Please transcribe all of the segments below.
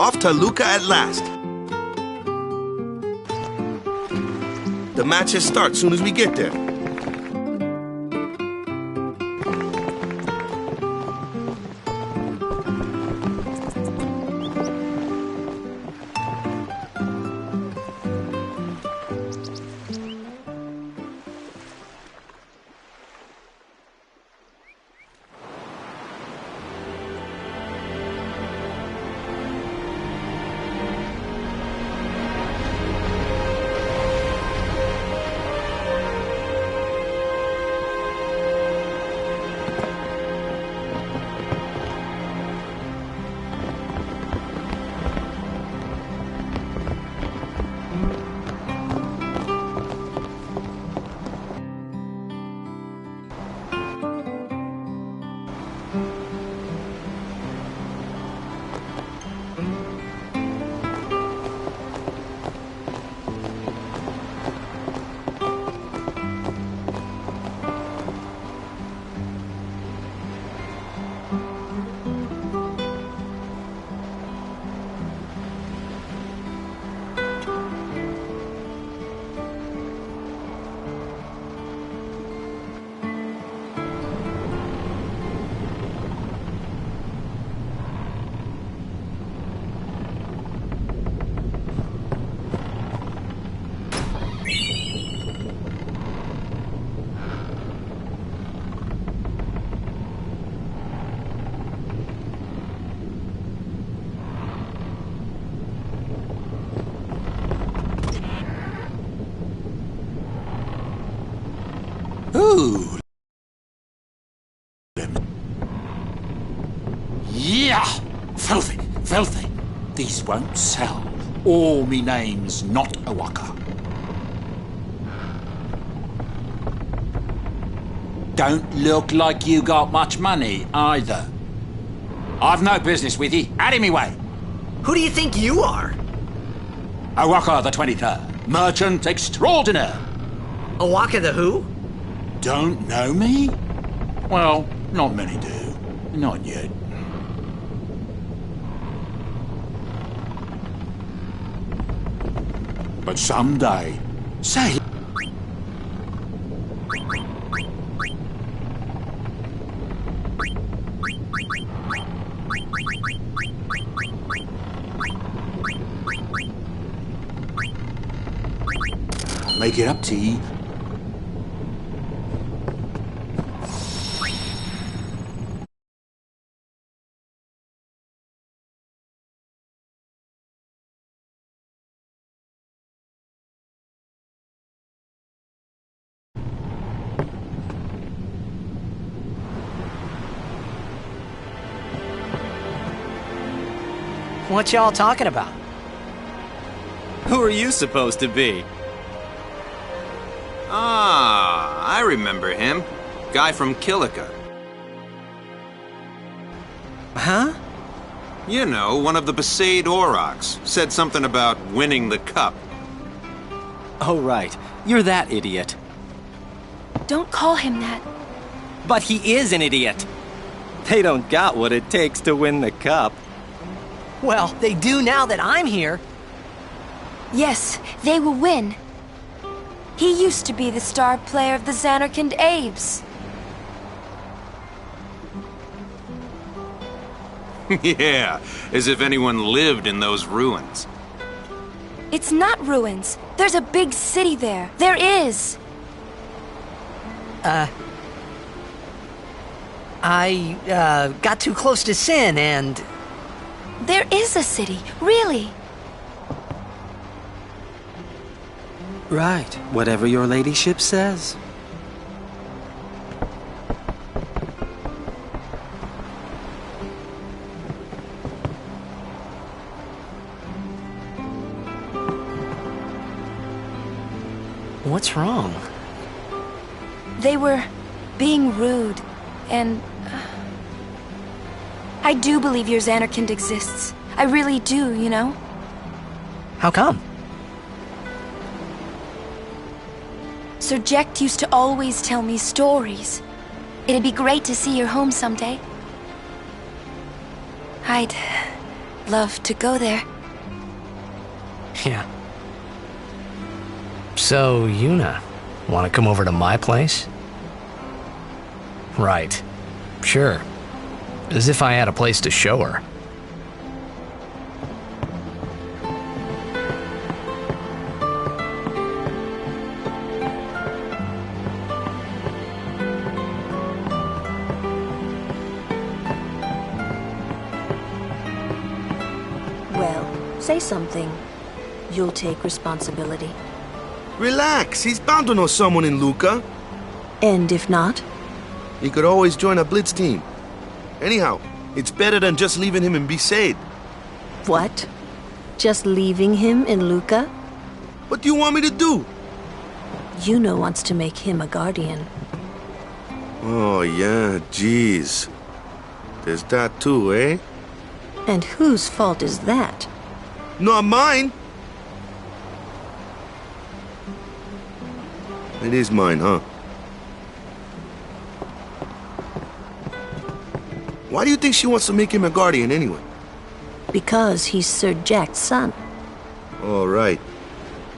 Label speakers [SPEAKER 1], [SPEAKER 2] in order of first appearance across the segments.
[SPEAKER 1] Off to Luca at last. The matches start soon as we get there.
[SPEAKER 2] Ooh. Yeah! Filthy, filthy. These won't sell. All me name's not Owaka. Don't look like you got much money, either. I've no business with ye. Out of me way.
[SPEAKER 3] Who do you think you are?
[SPEAKER 2] Owaka the 23rd. Merchant extraordinaire.
[SPEAKER 3] Owaka the who?
[SPEAKER 2] Don't know me? Well, not many do. Not yet. But someday, say... Make it up to ye.
[SPEAKER 3] What y'all talking about?
[SPEAKER 4] Who are you supposed to be?
[SPEAKER 5] Ah, I remember him. Guy from Kilika.
[SPEAKER 3] Huh?
[SPEAKER 5] You know, one of the Besaid Aurochs. Said something about winning the cup.
[SPEAKER 4] Oh, right. You're that idiot.
[SPEAKER 6] Don't call him that.
[SPEAKER 4] But he is an idiot. They don't got what it takes to win the cup.
[SPEAKER 3] Well, they do now that I'm here.
[SPEAKER 6] Yes, they will win. He used to be the star player of the Zanarkand Abes.
[SPEAKER 5] Yeah, as if anyone lived in those ruins.
[SPEAKER 6] It's not ruins. There's a big city there. There is.
[SPEAKER 3] I got too close to Sin and...
[SPEAKER 6] There is a city, really.
[SPEAKER 4] Right, whatever your ladyship says.
[SPEAKER 3] What's wrong?
[SPEAKER 6] They were being rude, and... I do believe your Zanarkand exists. I really do, you know?
[SPEAKER 3] How come?
[SPEAKER 6] Sir Jecht used to always tell me stories. It'd be great to see your home someday. I'd love to go there.
[SPEAKER 3] Yeah. So, Yuna, want to come over to my place? Right. Sure. As if I had a place to show her.
[SPEAKER 7] Well, say something. You'll take responsibility.
[SPEAKER 1] Relax, he's bound to know someone in Luca.
[SPEAKER 7] And if not?
[SPEAKER 1] He could always join a blitz team. Anyhow, it's better than just leaving him in Besaid.
[SPEAKER 7] What? Just leaving him in Luca?
[SPEAKER 1] What do you want me to do?
[SPEAKER 7] Yuna wants to make him a guardian.
[SPEAKER 1] Oh, yeah, jeez. There's that too, eh?
[SPEAKER 7] And whose fault is that?
[SPEAKER 1] Not mine. It is mine, huh? Why do you think she wants to make him a guardian anyway?
[SPEAKER 7] Because he's Sir Jack's son.
[SPEAKER 1] All right.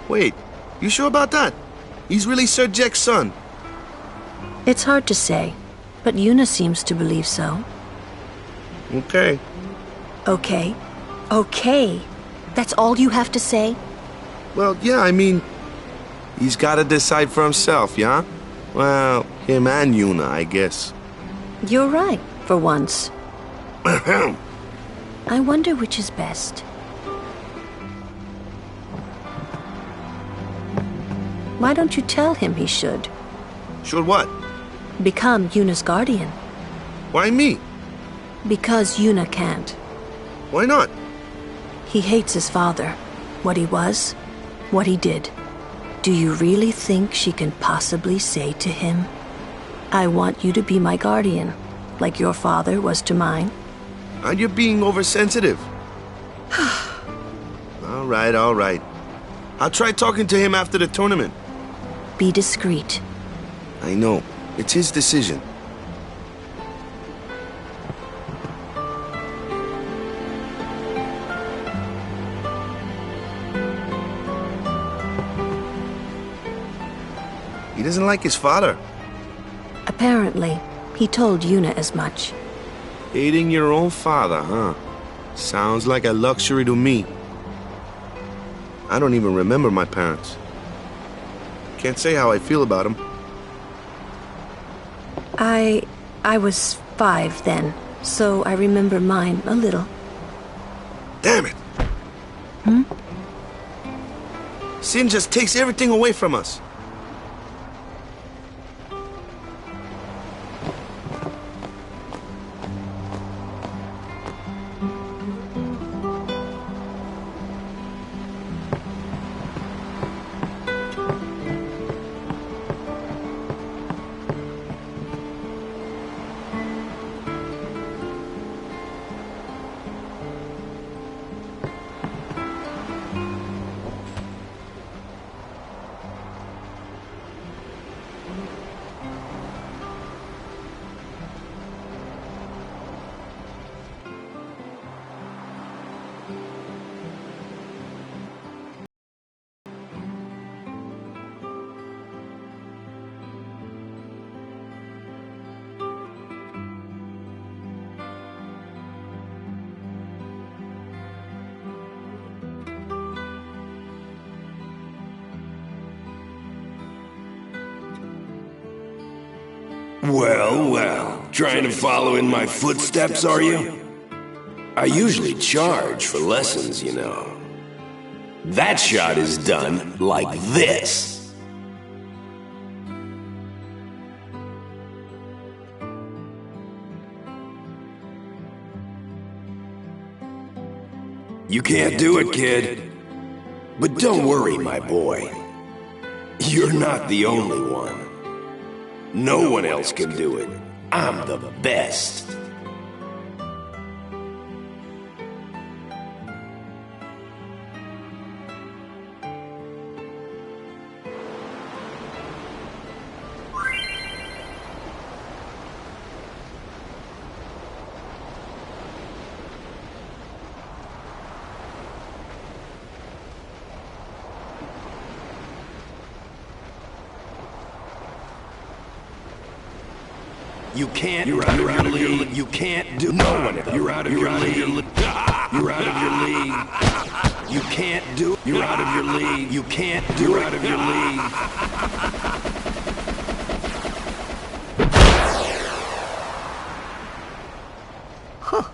[SPEAKER 1] Wait, you sure about that? He's really Sir Jack's son?
[SPEAKER 7] It's hard to say, but Yuna seems to believe so.
[SPEAKER 1] Okay.
[SPEAKER 7] Okay. Okay. That's all you have to say?
[SPEAKER 1] Well, yeah, I mean, he's got to decide for himself, yeah? Well, him and Yuna, I guess.
[SPEAKER 7] You're right, for once. I wonder which is best. Why don't you tell him he should?
[SPEAKER 1] Should what?
[SPEAKER 7] Become Yuna's guardian.
[SPEAKER 1] Why me?
[SPEAKER 7] Because Yuna can't.
[SPEAKER 1] Why not?
[SPEAKER 7] He hates his father. What he was, what he did. Do you really think she can possibly say to him, I want you to be my guardian, like your father was to mine?
[SPEAKER 1] And you're being oversensitive. All right, all right. I'll try talking to him after the tournament.
[SPEAKER 7] Be discreet.
[SPEAKER 1] I know. It's his decision. He doesn't like his father.
[SPEAKER 7] Apparently, he told Yuna as much.
[SPEAKER 1] Hating your own father, huh? Sounds like a luxury to me. I don't even remember my parents. Can't say how I feel about them.
[SPEAKER 7] I was 5 then, so I remember mine a little.
[SPEAKER 1] Damn it! Sin just takes everything away from us.
[SPEAKER 8] Well, well. Trying to follow in my footsteps, are you? I usually charge for lessons, you know. That shot is done like this. You can't do it, kid. But don't worry, my boy. You're not the only one. No one else can do it. I'm the best. You can't. You're out of your league. You can't do. No one. You're out of your league. You're out of your league. You can't do. You're out of your league. You can't do. You're out of your league.
[SPEAKER 3] Huh.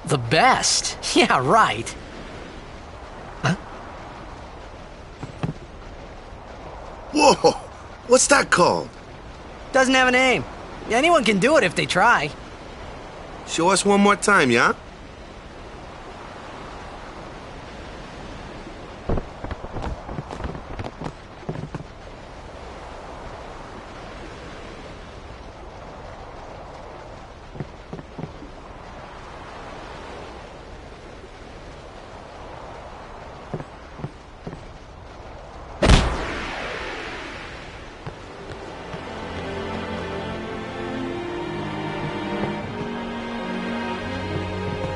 [SPEAKER 3] The best? Yeah, right. Huh?
[SPEAKER 1] Whoa! What's that called?
[SPEAKER 3] Doesn't have a name. Anyone can do it if they try.
[SPEAKER 1] Show us one more time, yeah?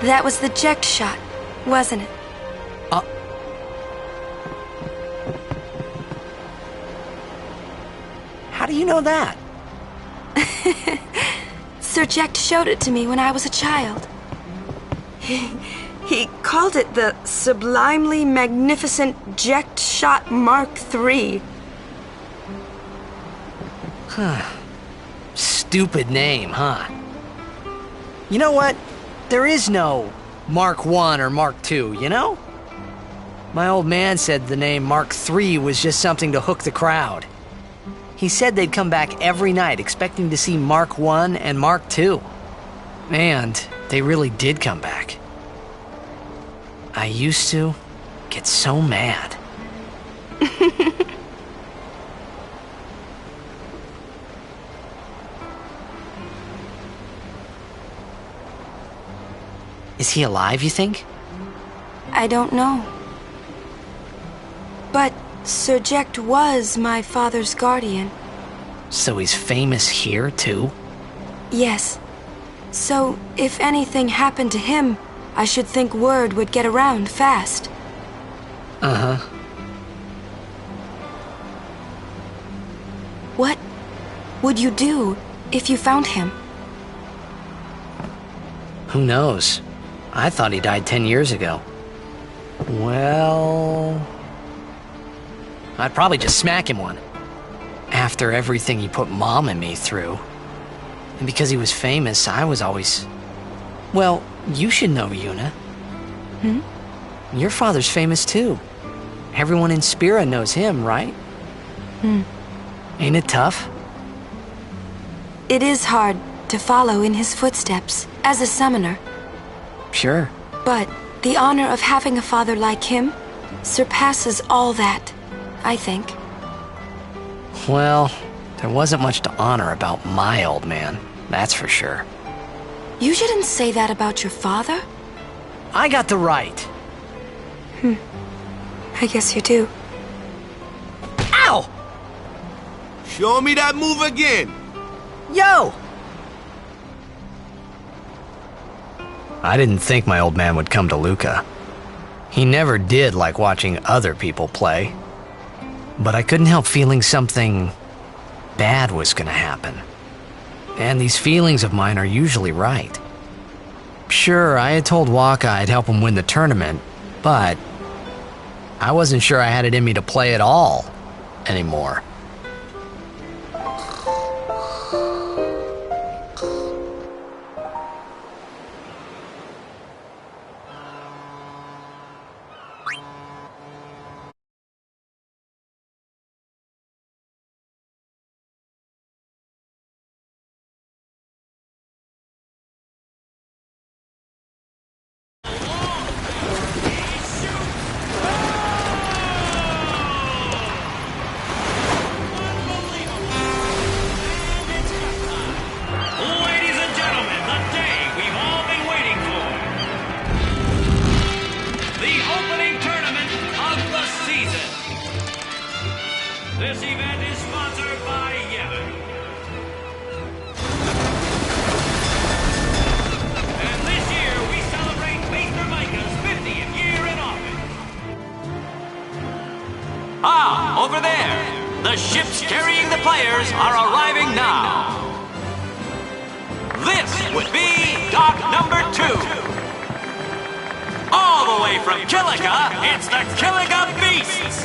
[SPEAKER 6] That was the eject shot, wasn't it?
[SPEAKER 3] How do you know that?
[SPEAKER 6] Sir Jecht showed it to me when I was a child. He called it the Sublimely Magnificent Jecht Shot Mark III.
[SPEAKER 3] Stupid name, huh? You know what? There is no Mark I or Mark II, you know? My old man said the name Mark III was just something to hook the crowd. He said they'd come back every night expecting to see Mark I and Mark II. And they really did come back. I used to get so mad. Is he alive, you think?
[SPEAKER 6] I don't know. But Sir Jecht was my father's guardian.
[SPEAKER 3] So he's famous here, too?
[SPEAKER 6] Yes. So, if anything happened to him, I should think word would get around fast.
[SPEAKER 3] Uh-huh.
[SPEAKER 6] What would you do if you found him?
[SPEAKER 3] Who knows? I thought he died 10 years ago. Well... I'd probably just smack him one. After everything he put Mom and me through. And because he was famous, I was always... Well, you should know, Yuna. Your father's famous too. Everyone in Spira knows him, right? Ain't it tough?
[SPEAKER 6] It is hard to follow in his footsteps as a summoner.
[SPEAKER 3] Sure.
[SPEAKER 6] But the honor of having a father like him surpasses all that, I think.
[SPEAKER 3] Well, there wasn't much to honor about my old man, that's for sure.
[SPEAKER 6] You shouldn't say that about your father.
[SPEAKER 3] I got the right.
[SPEAKER 6] I guess you do.
[SPEAKER 3] Ow!
[SPEAKER 1] Show me that move again.
[SPEAKER 3] Yo! I didn't think my old man would come to Luca. He never did like watching other people play. But I couldn't help feeling something bad was gonna happen. And these feelings of mine are usually right. Sure, I had told Waka I'd help him win the tournament, but I wasn't sure I had it in me to play at all anymore.
[SPEAKER 9] Ladies and gentlemen, the day we've all been waiting for. The opening tournament of the season. This event is sponsored by Yevon. And this year we celebrate Maester Micah's 50th year in office. Ah, over there. The ships carrying the players are arriving now. This would be dock number 2. All the way from Killiga, it's the Killiga Beasts.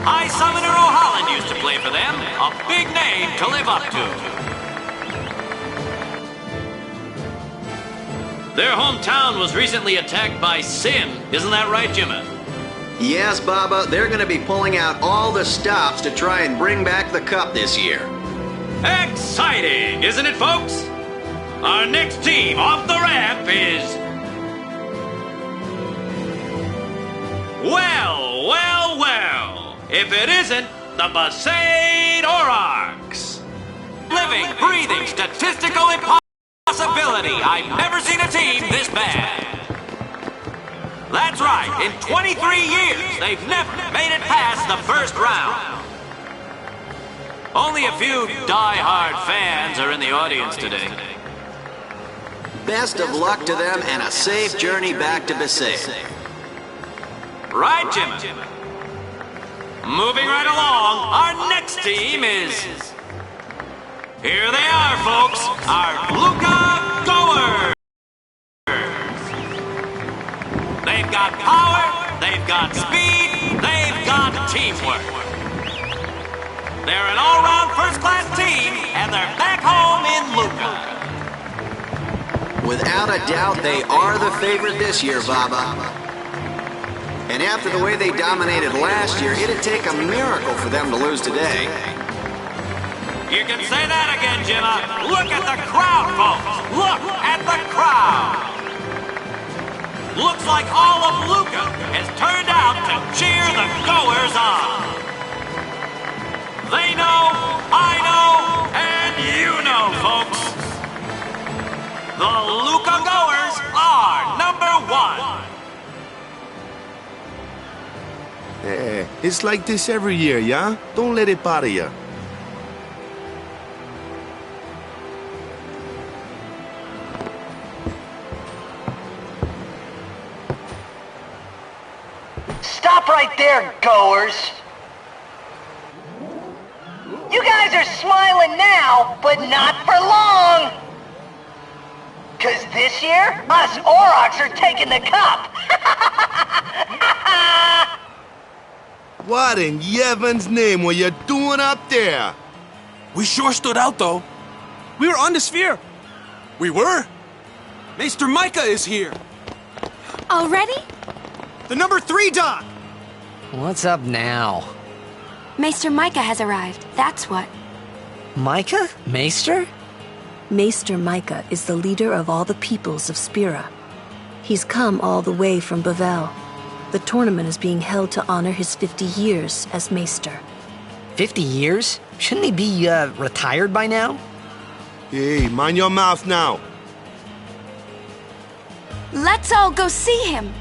[SPEAKER 9] High Summoner O'Holland used to play for them, a big name to live up to. Their hometown was recently attacked by Sin, isn't that right, Jimmy?
[SPEAKER 10] Yes, Baba, they're going to be pulling out all the stops to try and bring back the cup this year.
[SPEAKER 9] Exciting, isn't it, folks? Our next team off the ramp is... Well, well, well. If it isn't the Besaid Aurochs. Living, breathing, statistical impossibility. I've never seen a team this bad. That's right, in 23 years, they've never made it past the first round. Only a few die-hard fans are in the audience today.
[SPEAKER 10] Best of luck to them and a safe journey back to Besaid.
[SPEAKER 9] Right, Jimmy? Moving right along, our next team is... Here they are, folks, our Luca Goers. They've got power, they've got speed, they've got teamwork. They're an all-round first-class team, and they're back home in Luca.
[SPEAKER 10] Without a doubt, they are the favorite this year, Baba. And after the way they dominated last year, it'd take a miracle for them to lose today.
[SPEAKER 9] You can say that again, Jimmy. Look at the crowd, folks. Look at the crowd. Looks like all of Luca has turned out to cheer the Goers on. They know, I know, and you know, folks. The Luca Goers are number 1.
[SPEAKER 1] It's like this every year, yeah? Don't let it bother you.
[SPEAKER 11] Stop right there, Goers! You guys are smiling now, but not for long! 'Cause this year, us Aurochs are taking the cup!
[SPEAKER 1] What in Yevon's name were you doing up there?
[SPEAKER 12] We sure stood out, though. We were on the sphere. We were. Maester Micah is here.
[SPEAKER 6] Already?
[SPEAKER 12] The number 3 dock.
[SPEAKER 3] What's up now?
[SPEAKER 6] Maester Micah has arrived, that's what.
[SPEAKER 3] Micah? Maester?
[SPEAKER 7] Maester Micah is the leader of all the peoples of Spira. He's come all the way from Bavel. The tournament is being held to honor his 50 years as Maester.
[SPEAKER 3] 50 years? Shouldn't he be, retired by now?
[SPEAKER 1] Hey, mind your mouth now.
[SPEAKER 6] Let's all go see him.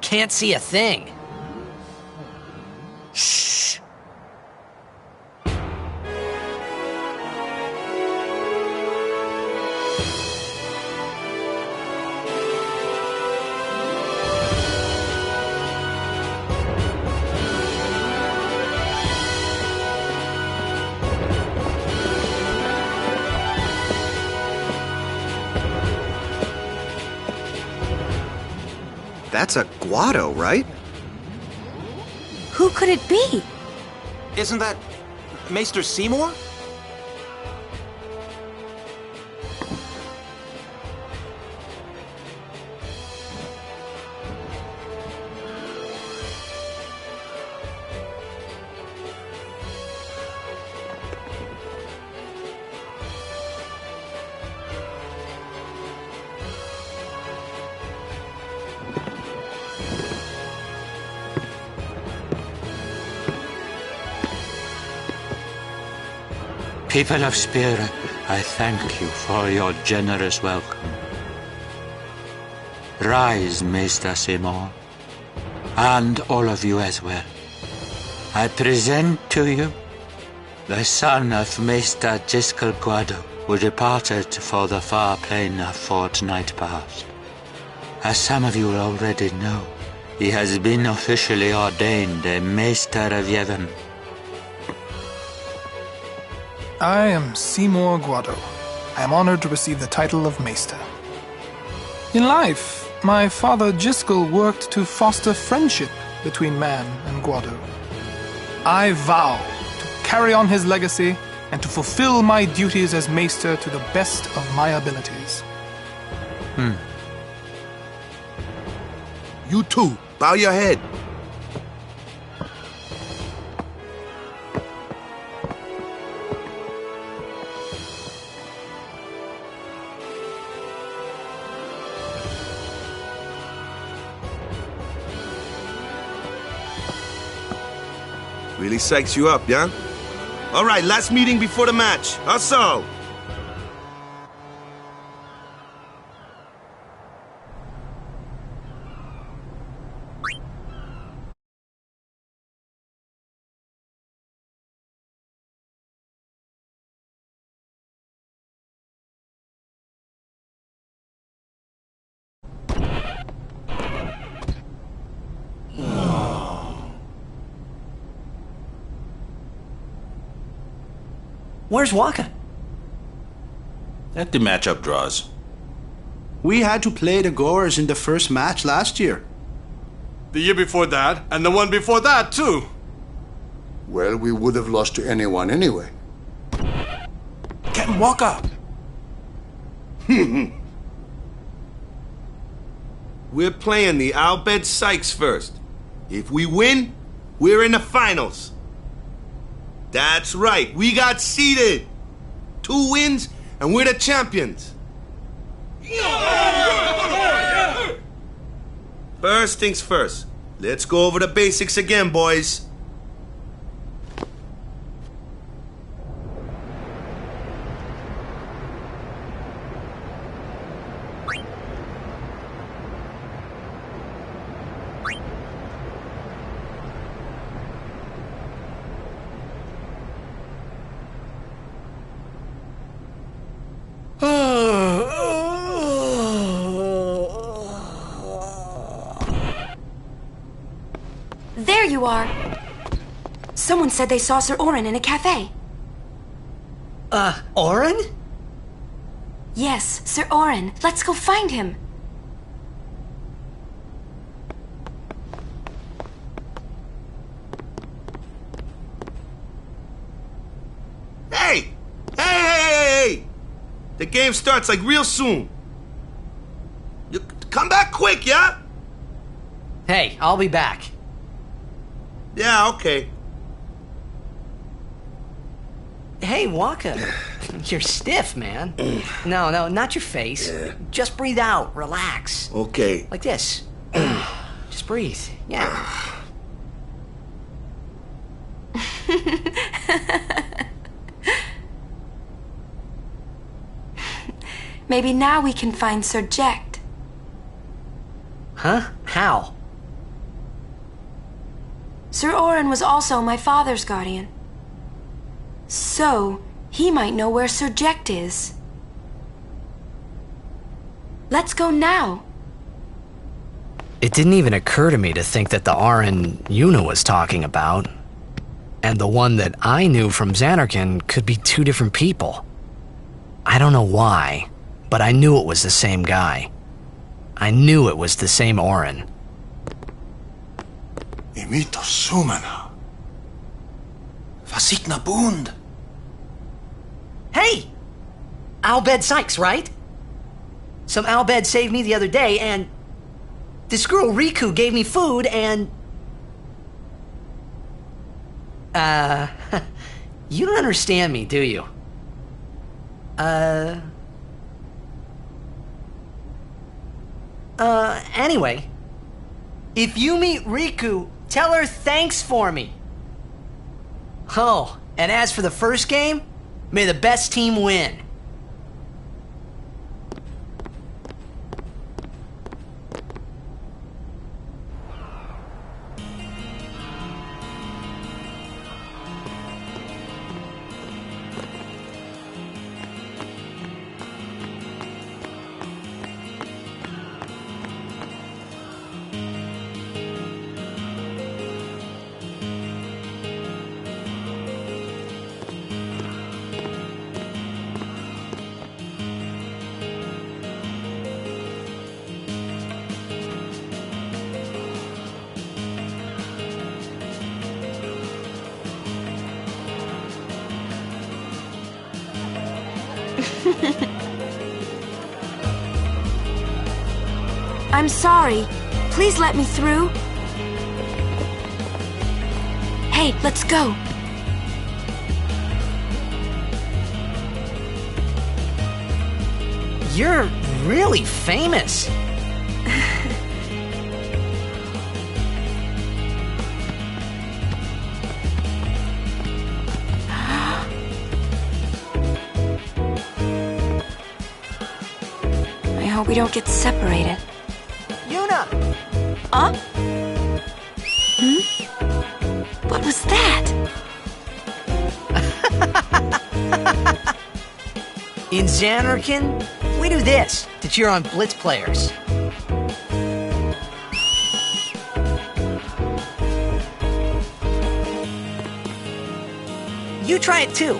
[SPEAKER 3] Can't see a thing. Shh.
[SPEAKER 10] That's a Guado, right?
[SPEAKER 6] Who could it be?
[SPEAKER 12] Isn't that Maester Seymour?
[SPEAKER 2] People of Spirit, I thank you for your generous welcome. Rise, Maester Seymour, and all of you as well. I present to you the son of Maester Jyscal Guado, who departed for the far plain a fortnight past. As some of you already know, he has been officially ordained a Maester of Yevon.
[SPEAKER 13] I am Seymour Guado. I am honored to receive the title of Maester. In life, my father Jyscal worked to foster friendship between man and Guado. I vow to carry on his legacy and to fulfill my duties as Maester to the best of my abilities.
[SPEAKER 1] You too. Bow your head. Really psychs you up, yeah? All right, last meeting before the match. Hustle!
[SPEAKER 14] Where's Wakka?
[SPEAKER 15] Let the matchup draws. We had to play the Gorers in the first match last year.
[SPEAKER 12] The year before that, and the one before that, too.
[SPEAKER 16] Well, we would have lost to anyone anyway.
[SPEAKER 12] Captain Wakka!
[SPEAKER 1] We're playing the Al Bhed Sykes first. If we win, we're in the finals. That's right, we got seeded. 2 wins, and we're the champions. First things first. Let's go over the basics again, boys.
[SPEAKER 6] There you are. Someone said they saw Sir Orin in a cafe.
[SPEAKER 14] Orin?
[SPEAKER 6] Yes, Sir Orin. Let's go find him.
[SPEAKER 1] Hey! Hey! The game starts like real soon. You come back quick, yeah?
[SPEAKER 3] Hey, I'll be back.
[SPEAKER 1] Yeah, okay.
[SPEAKER 3] Hey, Wakka. You're stiff, man. No, not your face. Just breathe out. Relax.
[SPEAKER 1] Okay.
[SPEAKER 3] Like this. Just breathe. Yeah.
[SPEAKER 6] Maybe now we can find Sir Jecht.
[SPEAKER 3] Huh? How?
[SPEAKER 6] Sir Orin was also my father's guardian. So, he might know where Sir Jecht is. Let's go now.
[SPEAKER 3] It didn't even occur to me to think that the Orin Yuna was talking about, and the one that I knew from Zanarkand could be 2 different people. I don't know why, but I knew it was the same guy. I knew it was the same Orin.
[SPEAKER 12] Imito Sumana. Vasikna Bund.
[SPEAKER 14] Hey! Al Bhed Sykes, right? Some Al Bhed saved me the other day, and this girl Riku gave me food, and... you don't understand me, do you? Anyway, if you meet Riku, tell her thanks for me. Oh, and as for the first game, May the best team win.
[SPEAKER 6] I'm sorry. Please let me through. Hey, let's go.
[SPEAKER 14] You're really famous.
[SPEAKER 6] I hope we don't get separated.
[SPEAKER 14] Yuna!
[SPEAKER 6] Huh? What was that?
[SPEAKER 14] In Zanarkand, we do this to cheer on Blitz players. You try it too.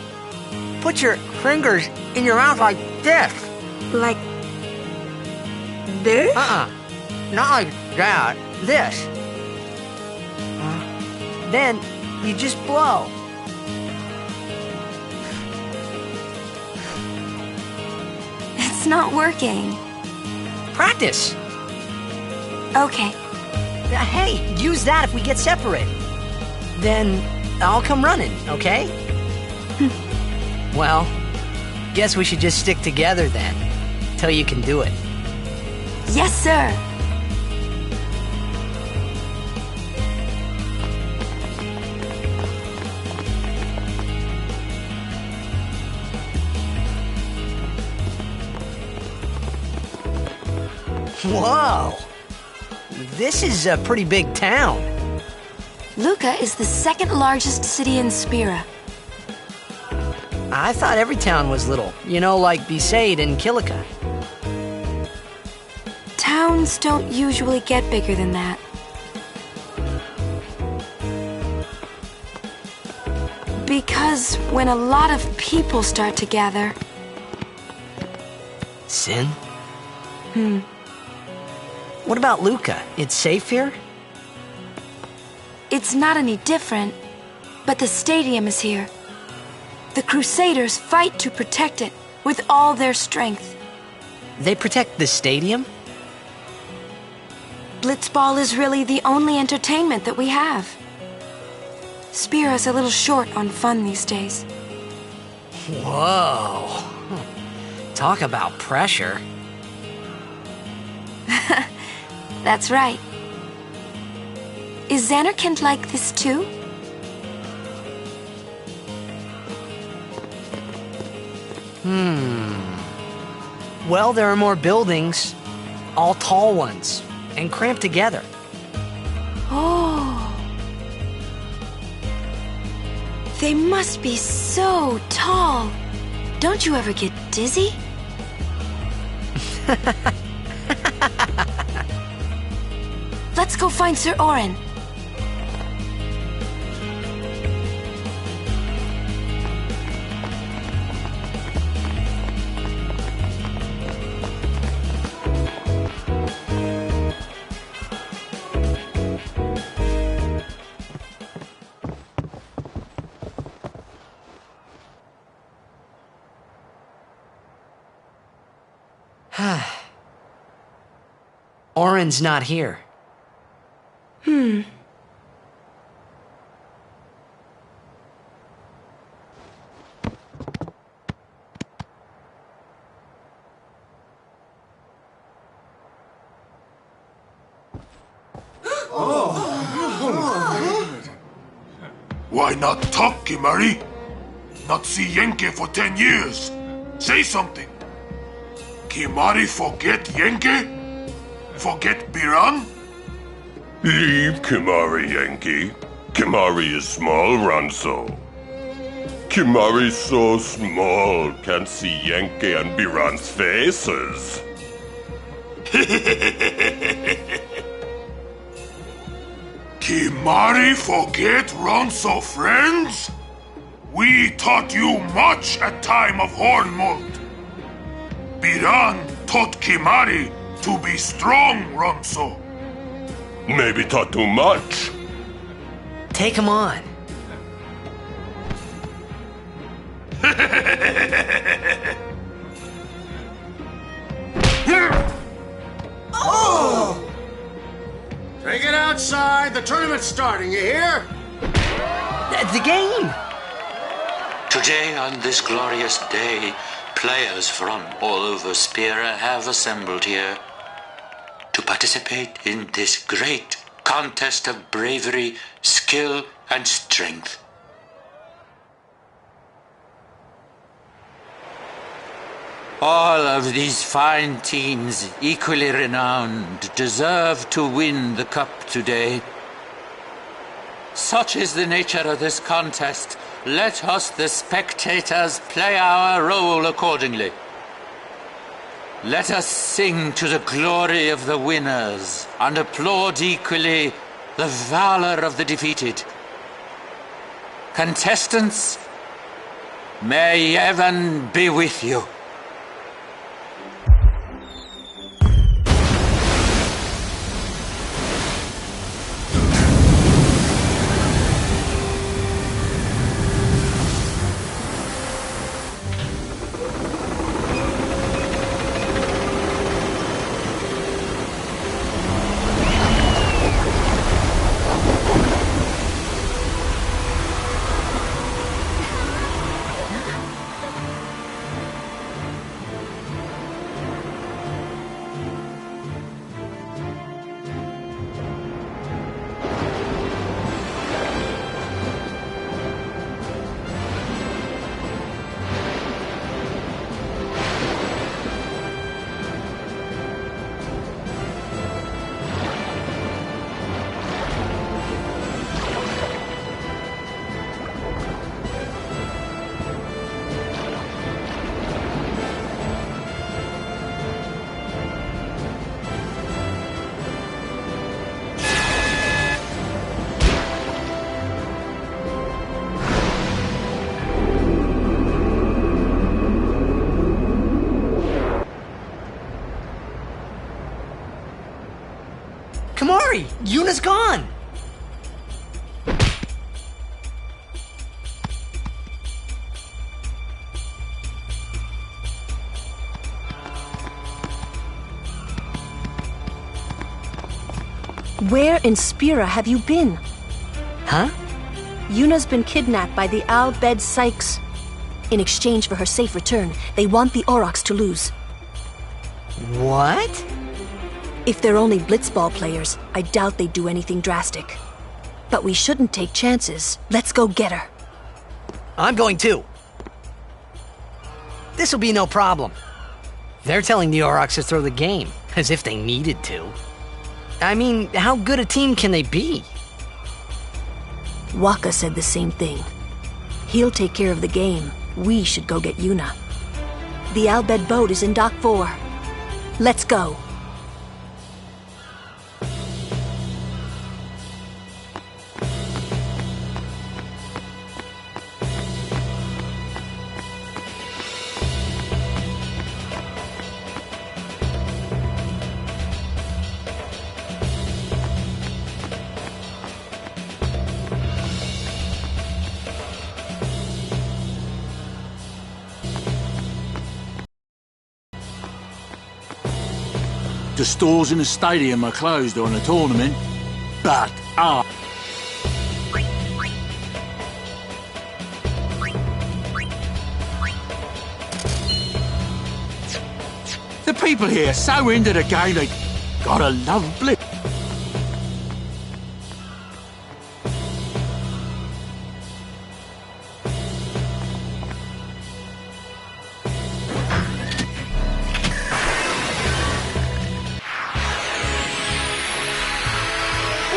[SPEAKER 14] Put your fingers in your mouth like this.
[SPEAKER 6] Like this?
[SPEAKER 14] Not like that. This. Then you just blow.
[SPEAKER 6] It's not working.
[SPEAKER 14] Practice.
[SPEAKER 6] Okay.
[SPEAKER 14] Hey, use that if we get separated. Then I'll come running, okay? Well, guess we should just stick together then, till you can do it.
[SPEAKER 6] Yes, sir.
[SPEAKER 14] Whoa! This is a pretty big town.
[SPEAKER 6] Luca is the second largest city in Spira.
[SPEAKER 14] I thought every town was little, you know, like Besaid and Kilika.
[SPEAKER 6] Towns don't usually get bigger than that. Because when a lot of people start to gather...
[SPEAKER 14] Sin? What about Luca? It's safe here?
[SPEAKER 6] It's not any different, but the stadium is here. The Crusaders fight to protect it with all their strength.
[SPEAKER 14] They protect the stadium?
[SPEAKER 6] Blitzball is really the only entertainment that we have. Spira's a little short on fun these days.
[SPEAKER 14] Whoa. Talk about pressure.
[SPEAKER 6] That's right. Is Zanarkand like this too?
[SPEAKER 14] Well, there are more buildings, all tall ones, and cramped together.
[SPEAKER 6] Oh. They must be so tall. Don't you ever get dizzy? Let's go find Sir Orin.
[SPEAKER 14] Orin's not here.
[SPEAKER 16] Why not talk, Kimari?
[SPEAKER 17] Not see Yenke for 10 years. Say something. Kimari forget Yenke? Forget Biran?
[SPEAKER 18] Leave Kimari, Yankee. Kimari is small, Ranso. Kimari so small, can't see Yankee and Biran's faces.
[SPEAKER 17] Kimari forget Ronso friends? We taught you much at time of Hornmold. Biran taught Kimari to be strong, Ronso.
[SPEAKER 18] Maybe taught too much.
[SPEAKER 14] Take him on.
[SPEAKER 19] Oh! Take it outside. The tournament's starting, you hear?
[SPEAKER 14] The game!
[SPEAKER 2] Today, on this glorious day, players from all over Spira have assembled here to participate in this great contest of bravery, skill, and strength. All of these fine teams, equally renowned, deserve to win the cup today. Such is the nature of this contest. Let us, the spectators, play our role accordingly. Let us sing to the glory of the winners and applaud equally the valor of the defeated. Contestants, may heaven be with you.
[SPEAKER 14] Kimari, Yuna's gone.
[SPEAKER 7] Where in Spira have you been?
[SPEAKER 14] Huh?
[SPEAKER 7] Yuna's been kidnapped by the Al Bhed Sykes. In exchange for her safe return, they want the Aurochs to lose.
[SPEAKER 14] What?
[SPEAKER 7] If they're only blitzball players, I doubt they'd do anything drastic. But we shouldn't take chances. Let's go get her.
[SPEAKER 3] I'm going too.
[SPEAKER 14] This'll be no problem.
[SPEAKER 3] They're telling the Aurochs to throw the game, as if they needed to. I mean, how good a team can they be?
[SPEAKER 7] Waka said the same thing. He'll take care of the game. We should go get Yuna. The Al Bhed boat is in Dock 4. Let's go.
[SPEAKER 20] The stores in the stadium are closed during the tournament, but the people here are so into the game they gotta love blitz.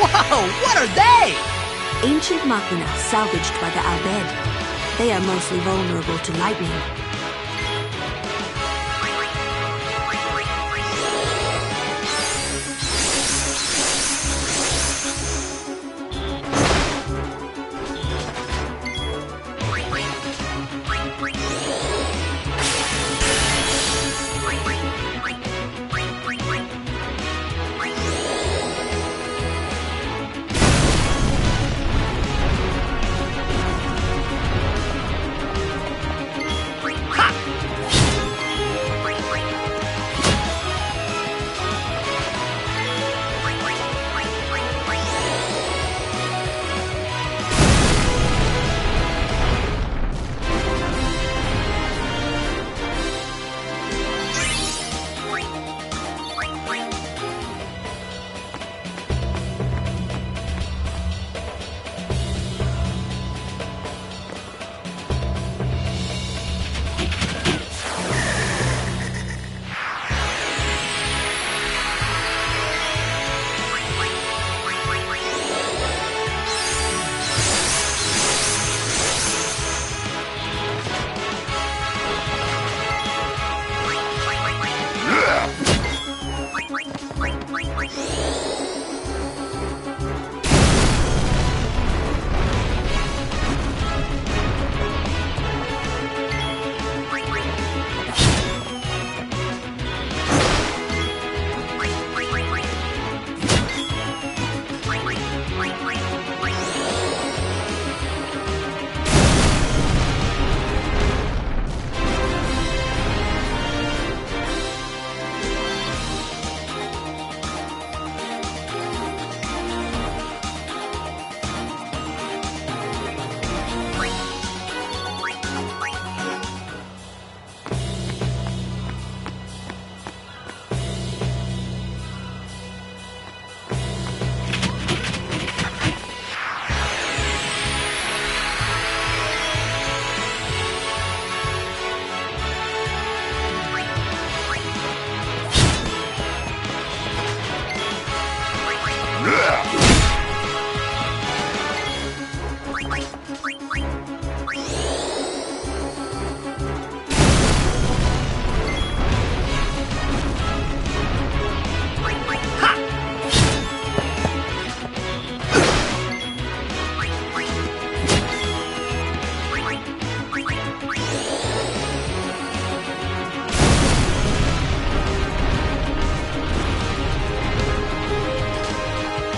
[SPEAKER 14] Whoa, what are they?
[SPEAKER 7] Ancient machina salvaged by the Al Bhed. They are mostly vulnerable to lightning.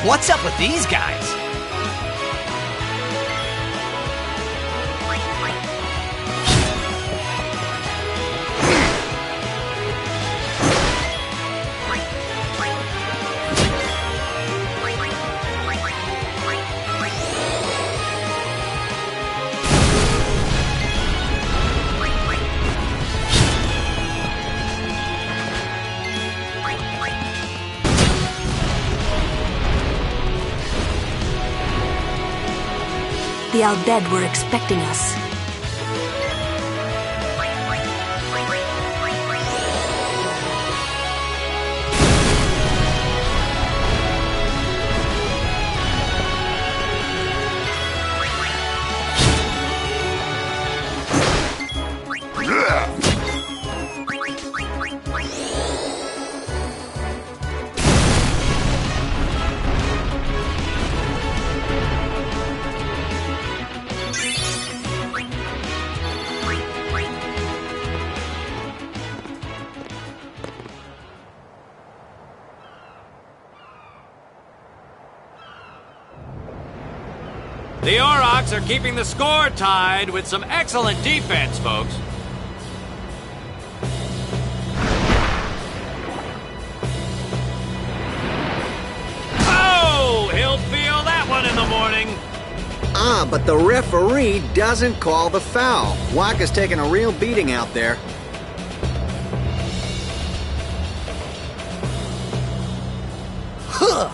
[SPEAKER 3] What's up with these guys?
[SPEAKER 7] The Al Bhed were expecting us.
[SPEAKER 9] The Aurochs are keeping the score tied with some excellent defense, folks. Oh, he'll feel that one in the morning.
[SPEAKER 10] But the referee doesn't call the foul. Wakka's taking a real beating out there.
[SPEAKER 14] Huh!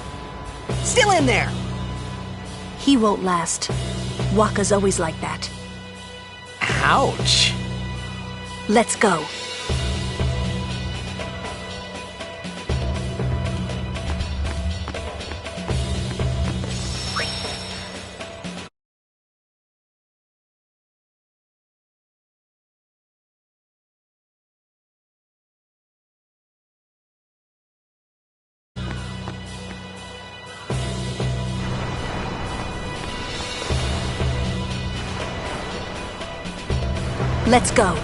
[SPEAKER 14] Still in there!
[SPEAKER 7] He won't last. Wakka's always like that.
[SPEAKER 3] Ouch.
[SPEAKER 7] Let's go. Let's go.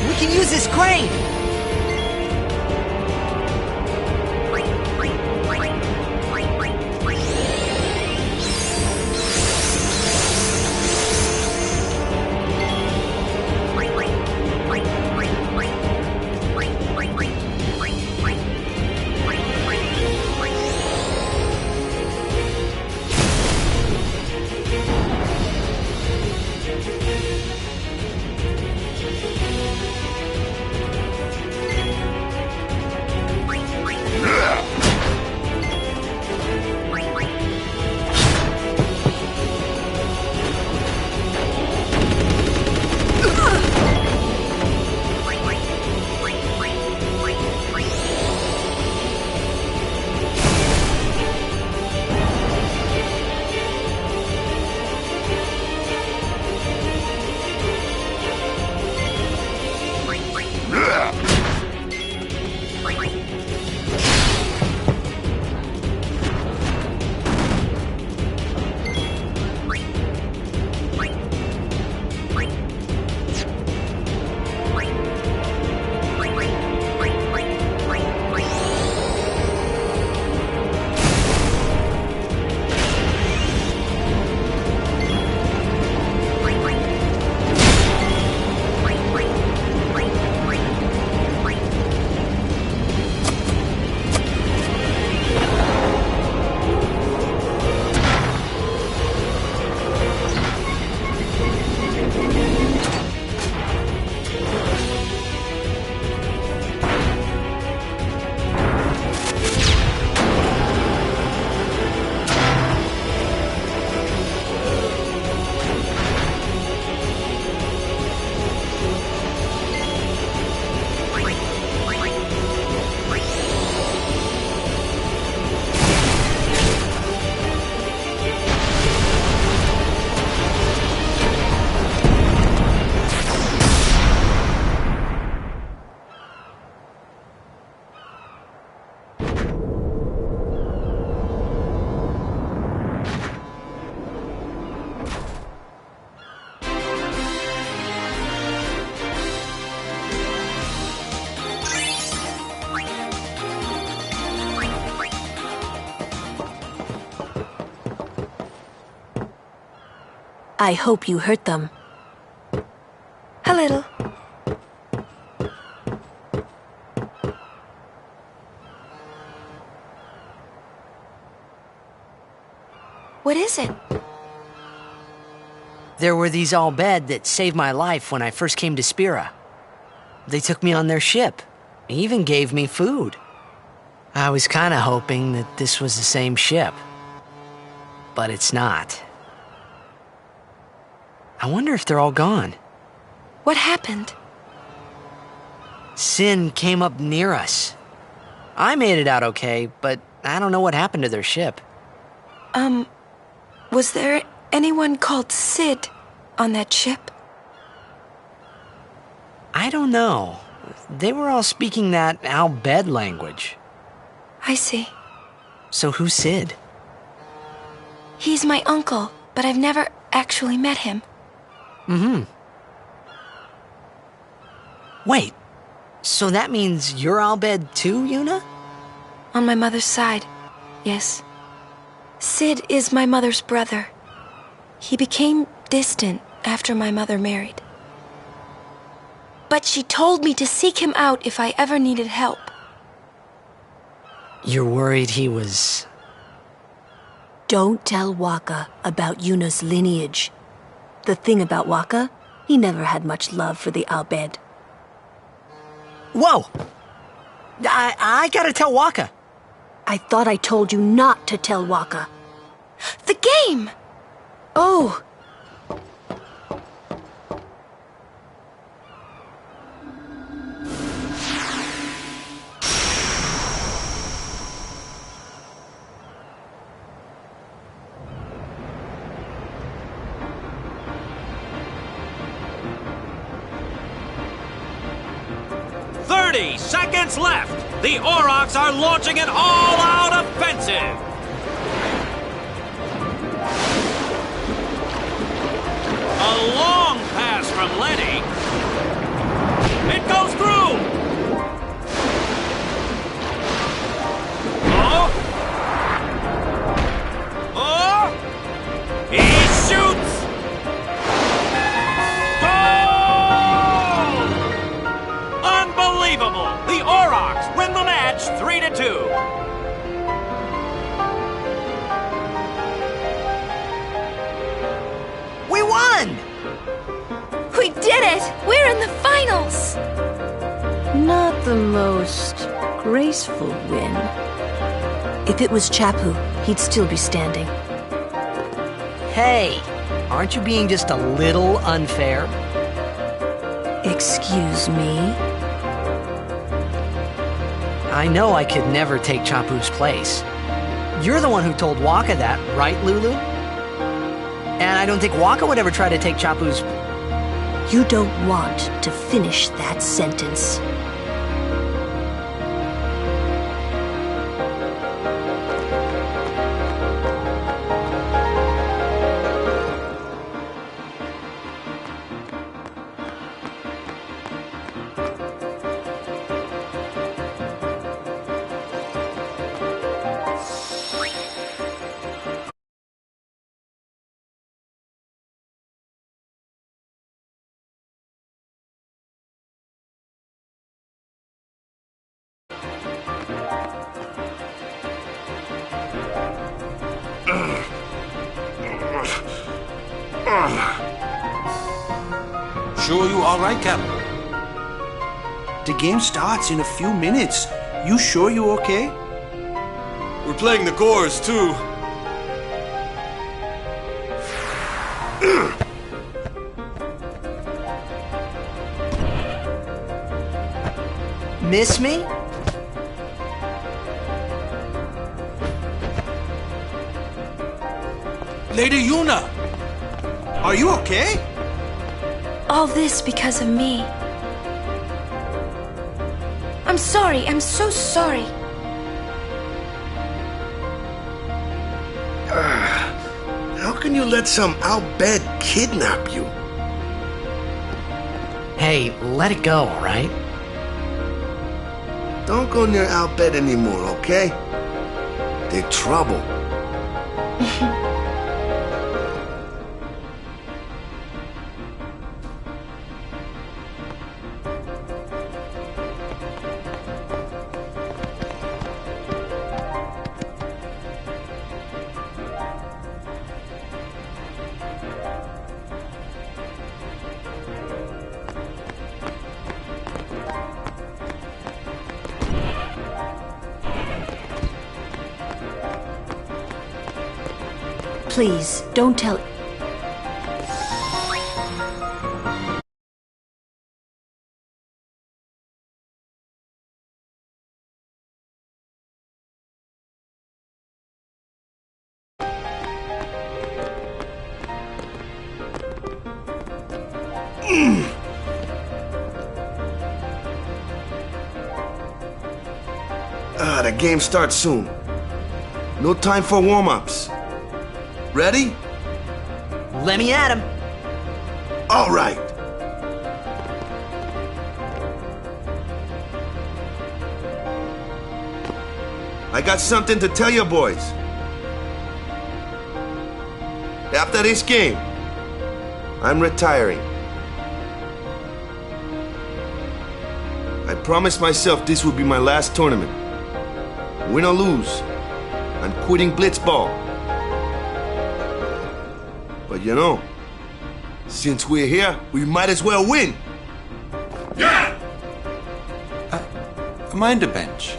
[SPEAKER 14] We can use this crane!
[SPEAKER 7] I hope you hurt them.
[SPEAKER 6] A little. What is it?
[SPEAKER 14] There were these Al Bhed that saved my life when I first came to Spira. They took me on their ship. They even gave me food. I was kind of hoping that this was the same ship. But it's not. I wonder if they're all gone.
[SPEAKER 6] What happened?
[SPEAKER 14] Sin came up near us. I made it out okay, but I don't know what happened to their ship.
[SPEAKER 6] Was there anyone called Sid on that ship?
[SPEAKER 14] I don't know. They were all speaking that Al Bhed language.
[SPEAKER 6] I see.
[SPEAKER 14] So who's Sid?
[SPEAKER 6] He's my uncle, but I've never actually met him.
[SPEAKER 14] Mm-hmm. Wait, so that means you're Al Bhed too, Yuna?
[SPEAKER 6] On my mother's side, yes. Sid is my mother's brother. He became distant after my mother married. But she told me to seek him out if I ever needed help.
[SPEAKER 14] You're worried he was...
[SPEAKER 7] Don't tell Wakka about Yuna's lineage. The thing about Wakka, he never had much love for the Al Bhed.
[SPEAKER 14] Whoa! I gotta tell Wakka.
[SPEAKER 7] I thought I told you not to tell Wakka.
[SPEAKER 6] The game!
[SPEAKER 7] Oh!
[SPEAKER 9] Seconds left. The Aurochs are launching an all-out offensive. A long pass from Lenny. It goes through. Oh. Oh. He shoots. Unbelievable! The Aurochs win the match 3-2.
[SPEAKER 14] We won!
[SPEAKER 6] We did it! We're in the finals!
[SPEAKER 7] Not the most graceful win. If it was Chapu, he'd still be standing.
[SPEAKER 14] Hey, aren't you being just a little unfair?
[SPEAKER 7] Excuse me?
[SPEAKER 14] I know I could never take Chapu's place. You're the one who told Waka that, right, Lulu? And I don't think Waka would ever try to take Chapu's...
[SPEAKER 7] You don't want to finish that sentence.
[SPEAKER 15] Sure you all right, Captain? The game starts in a few minutes. You sure you okay?
[SPEAKER 1] We're playing the Gores, too.
[SPEAKER 14] Miss me?
[SPEAKER 15] Lady Yuna! Are you okay?
[SPEAKER 6] All this because of me. I'm sorry. I'm so sorry.
[SPEAKER 1] How can you let some Al-Bhed kidnap you?
[SPEAKER 14] Hey, let it go, all right?
[SPEAKER 1] Don't go near Al-Bhed anymore, okay? They're trouble.
[SPEAKER 7] Please, don't tell...
[SPEAKER 1] The game starts soon. No time for warm-ups. Ready?
[SPEAKER 14] Let me at him.
[SPEAKER 1] All right. I got something to tell you boys. After this game, I'm retiring. I promised myself this would be my last tournament. Win or lose, I'm quitting Blitzball. But you know, since we're here, we might as well win.
[SPEAKER 5] Yeah! Mind the bench.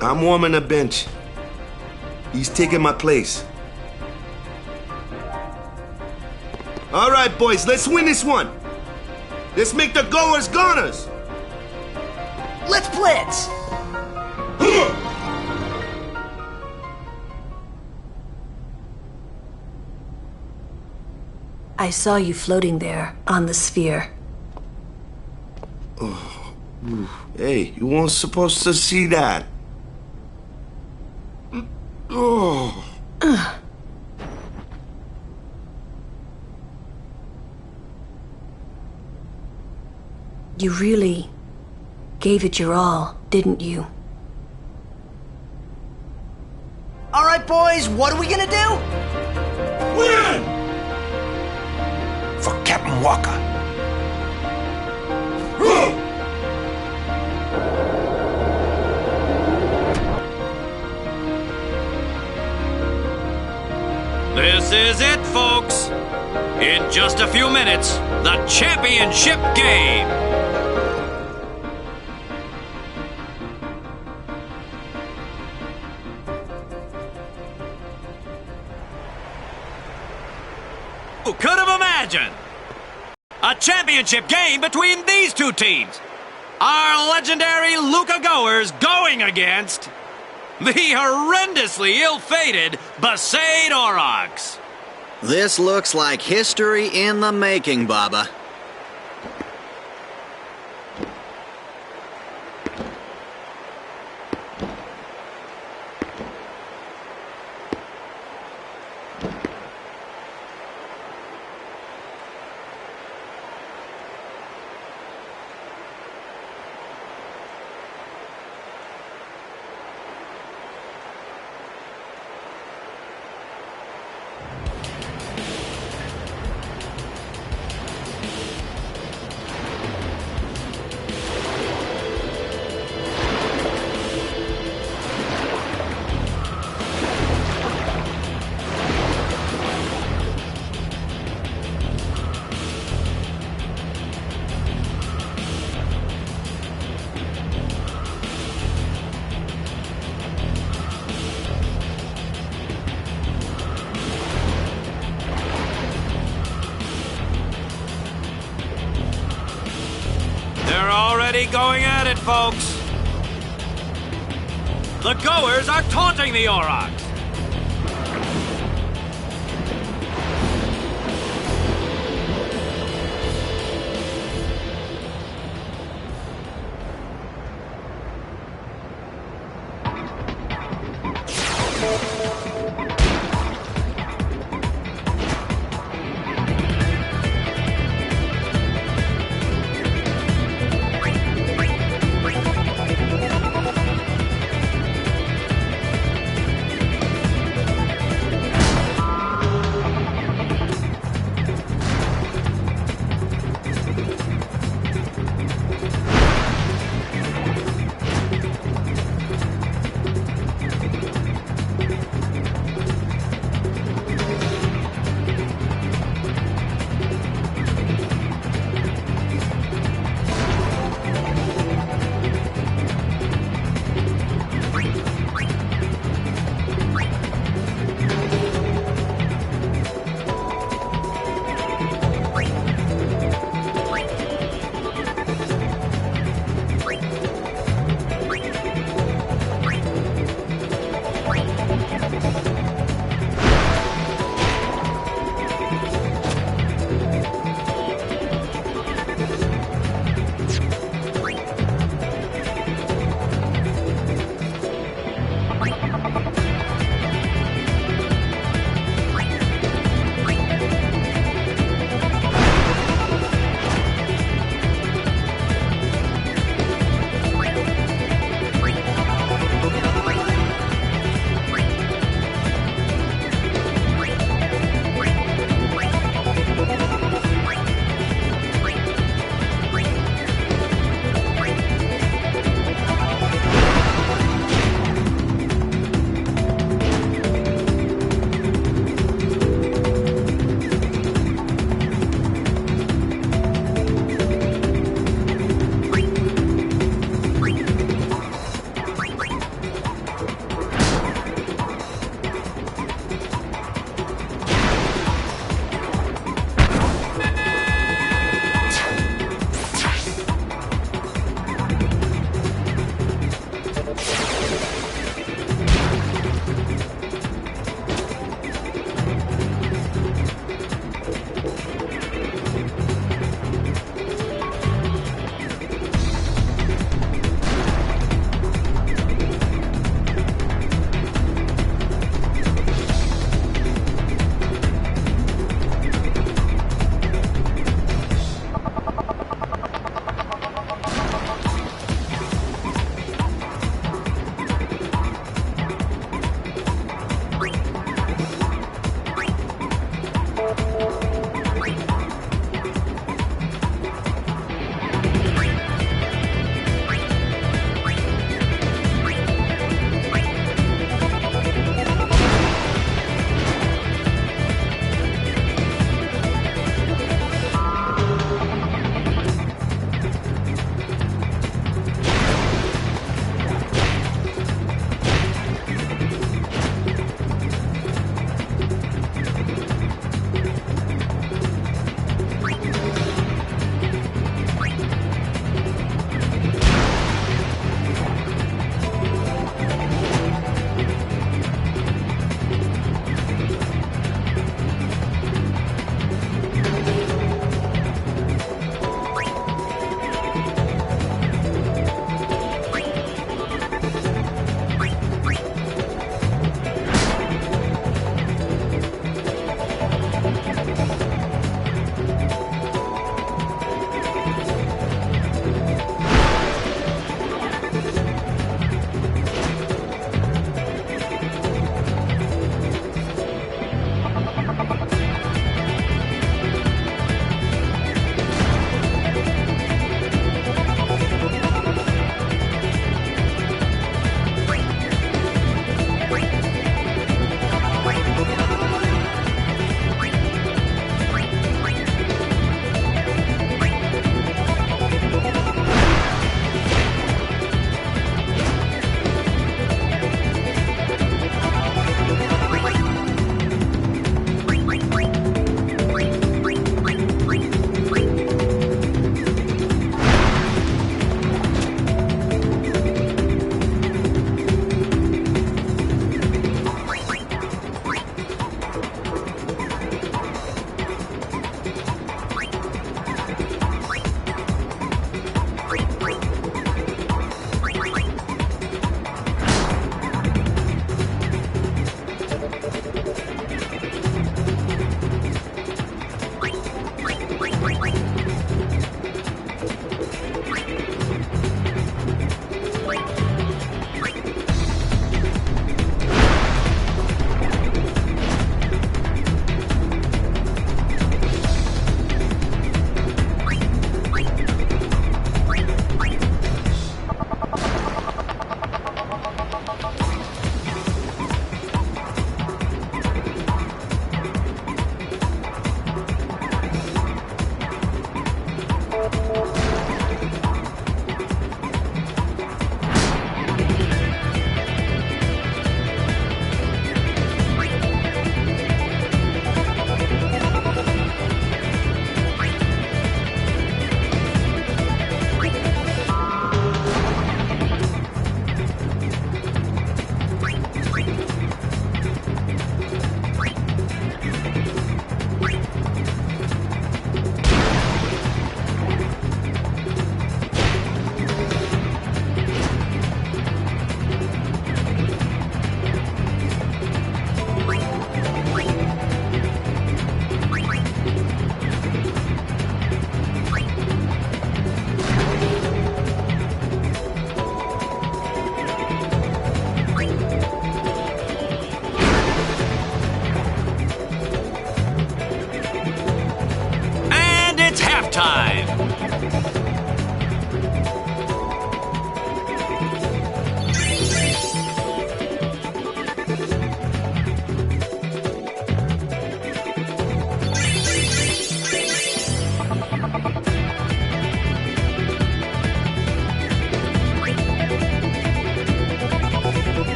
[SPEAKER 1] I'm warming the bench. He's taking my place. All right, boys, let's win this one. Let's make the goers goners.
[SPEAKER 14] Let's blitz!
[SPEAKER 7] I saw you floating there on the sphere.
[SPEAKER 1] Oh, hey, you weren't supposed to see that. Oh.
[SPEAKER 7] You really gave it your all, didn't you?
[SPEAKER 14] All right, boys, what are we gonna do?
[SPEAKER 17] Win!
[SPEAKER 8] For Captain Walker.
[SPEAKER 9] This is it, folks. In just a few minutes, the championship game. Who could have imagined a championship game between these two teams? Our legendary Luca Goers going against the horrendously ill-fated Besaid Aurochs.
[SPEAKER 10] This looks like history in the making, Baba.
[SPEAKER 9] Going at it, folks. The Goers are taunting the Aurochs.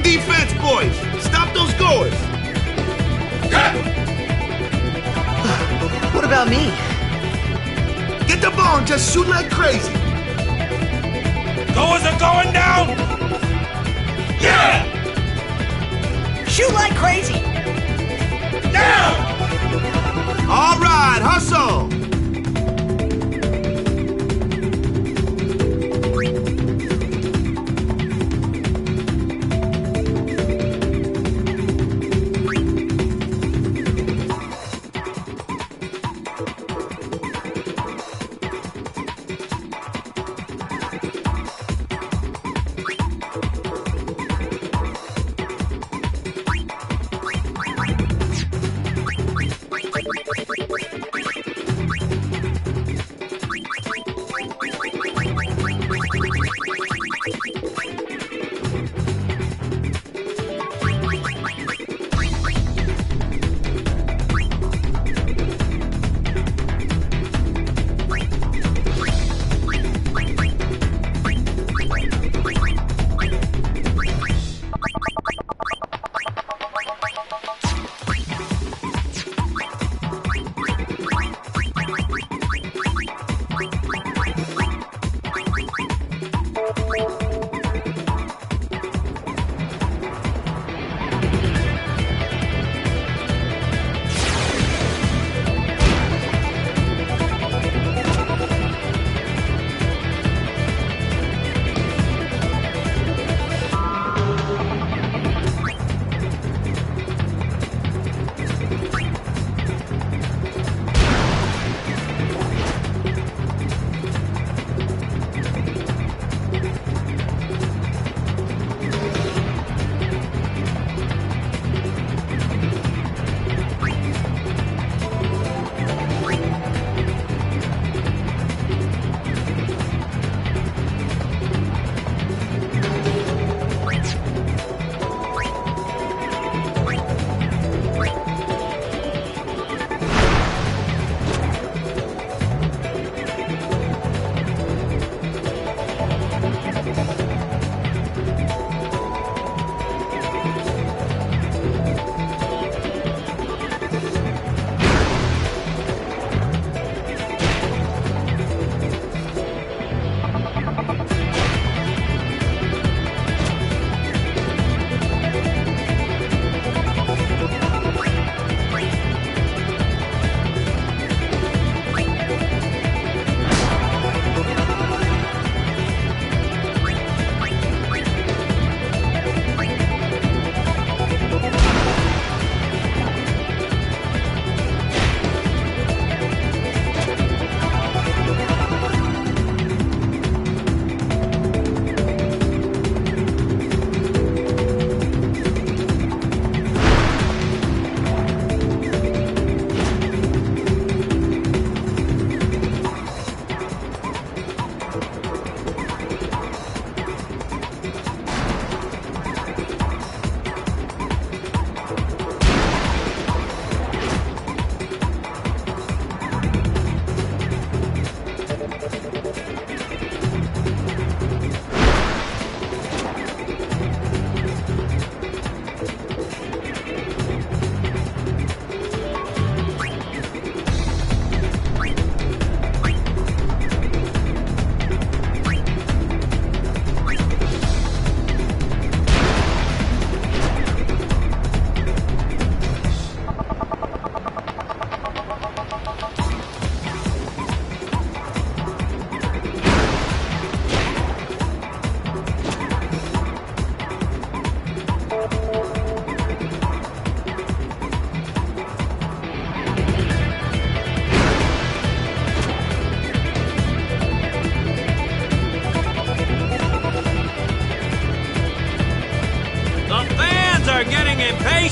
[SPEAKER 1] defense, boys! Stop those goers!
[SPEAKER 14] What about me?
[SPEAKER 1] Get the ball and just shoot like crazy!
[SPEAKER 9] Goers are going down! Yeah!
[SPEAKER 14] Shoot like crazy!
[SPEAKER 9] Now!
[SPEAKER 1] All right, hustle!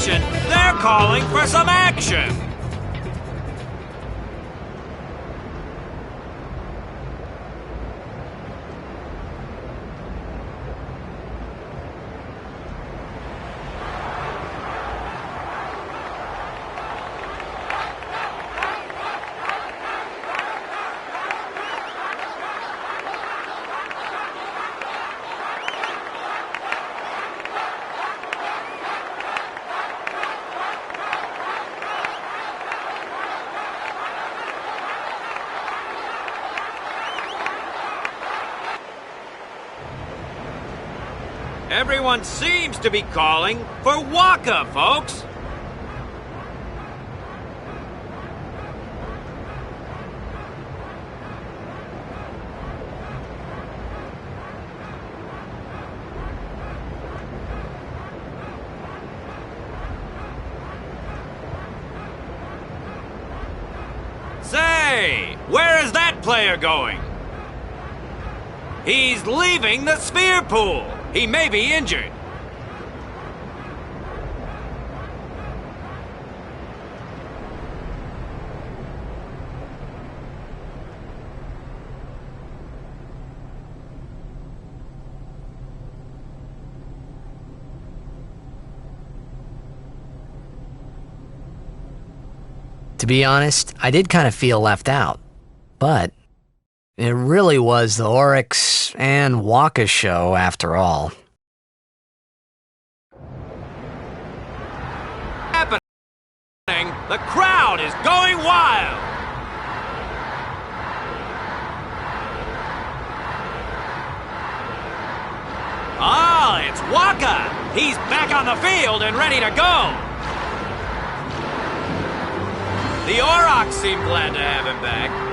[SPEAKER 9] impatient, they're calling for some action. Everyone seems to be calling for Waka, folks. Say, where is that player going? He's leaving the sphere pool. He may be injured.
[SPEAKER 3] To be honest, I did kind of feel left out. But it really was the Oryx and Waka show after all.
[SPEAKER 9] Happening. The crowd is going wild. Ah, it's Waka. He's back on the field and ready to go. The Aurochs seem glad to have him back.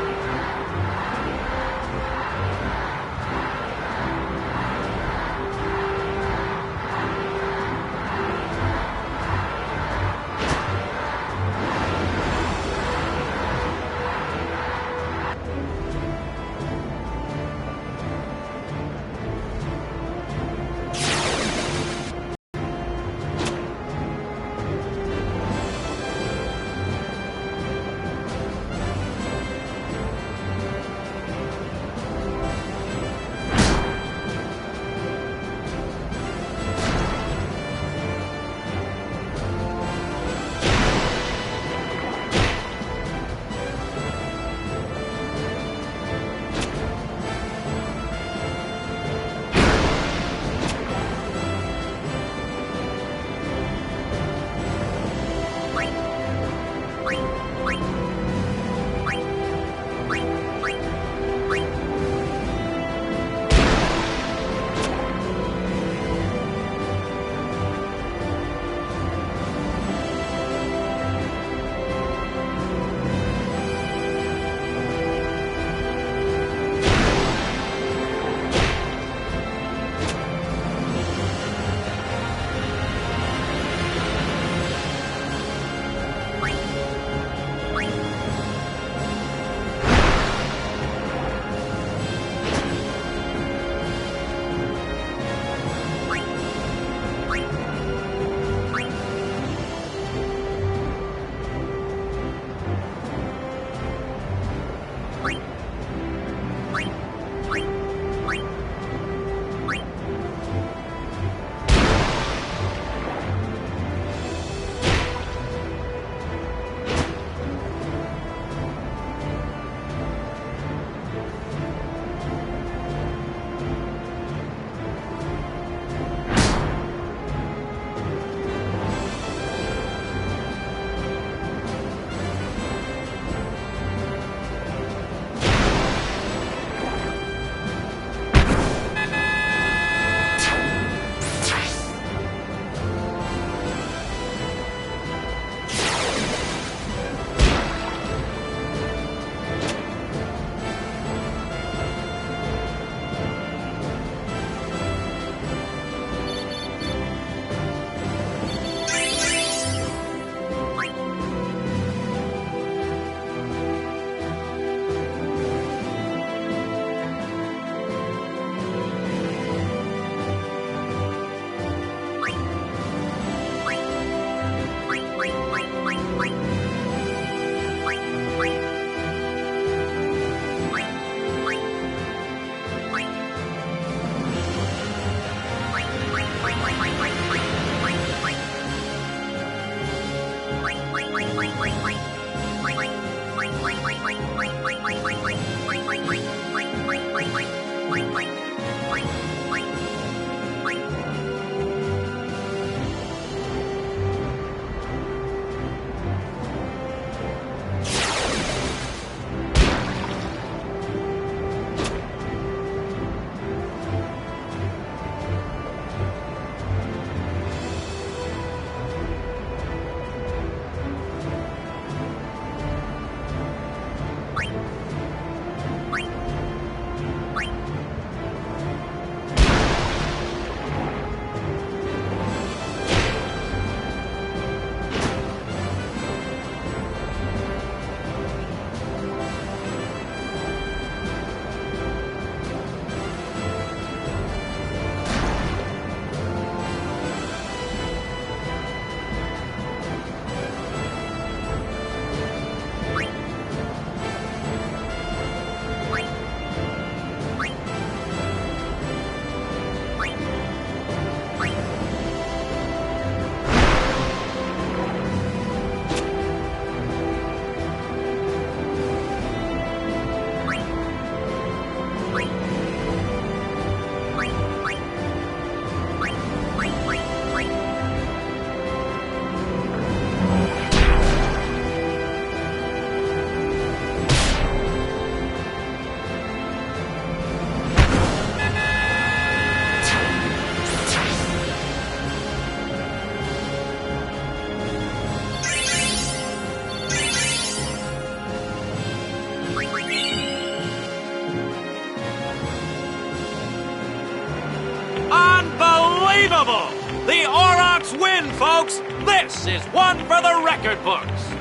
[SPEAKER 9] Unbelievable! The Aurochs win, folks! This is one for the record books!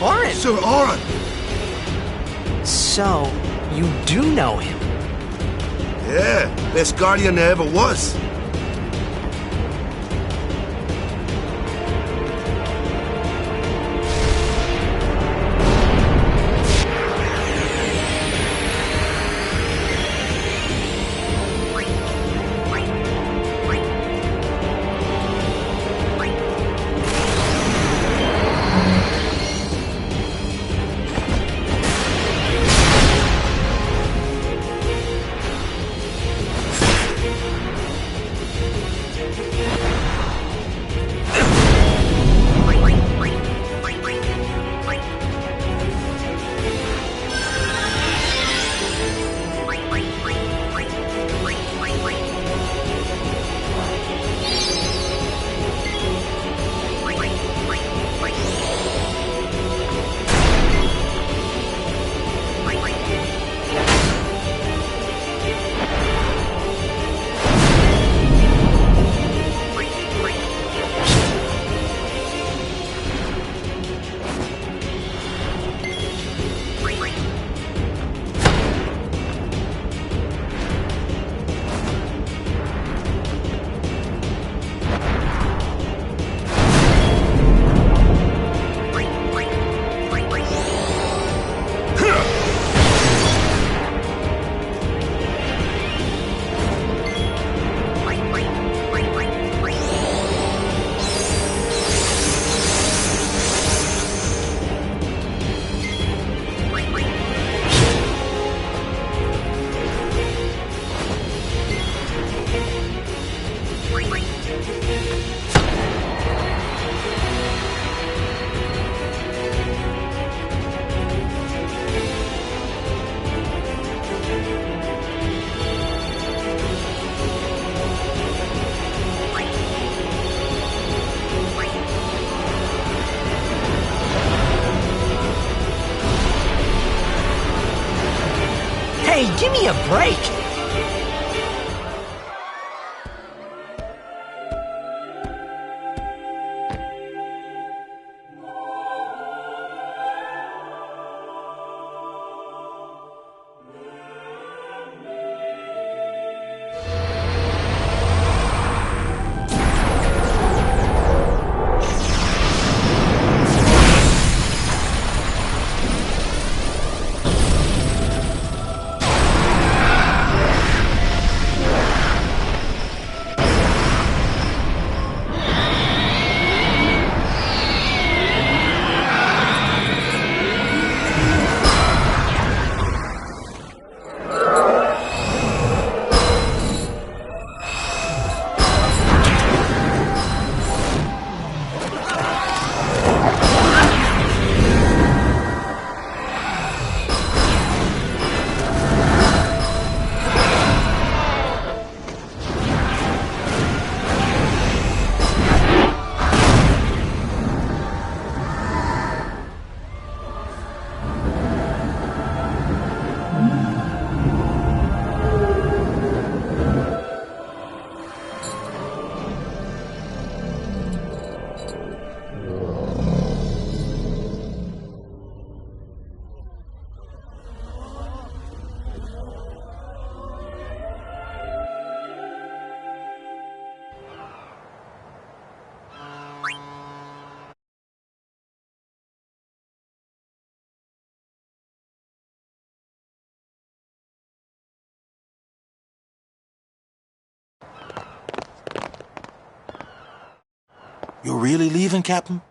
[SPEAKER 14] Orin!
[SPEAKER 1] Sir Orin!
[SPEAKER 14] So, you do know him?
[SPEAKER 1] Yeah, best guardian there ever was.
[SPEAKER 14] Hey, give me a break!
[SPEAKER 12] You're really leaving, Captain?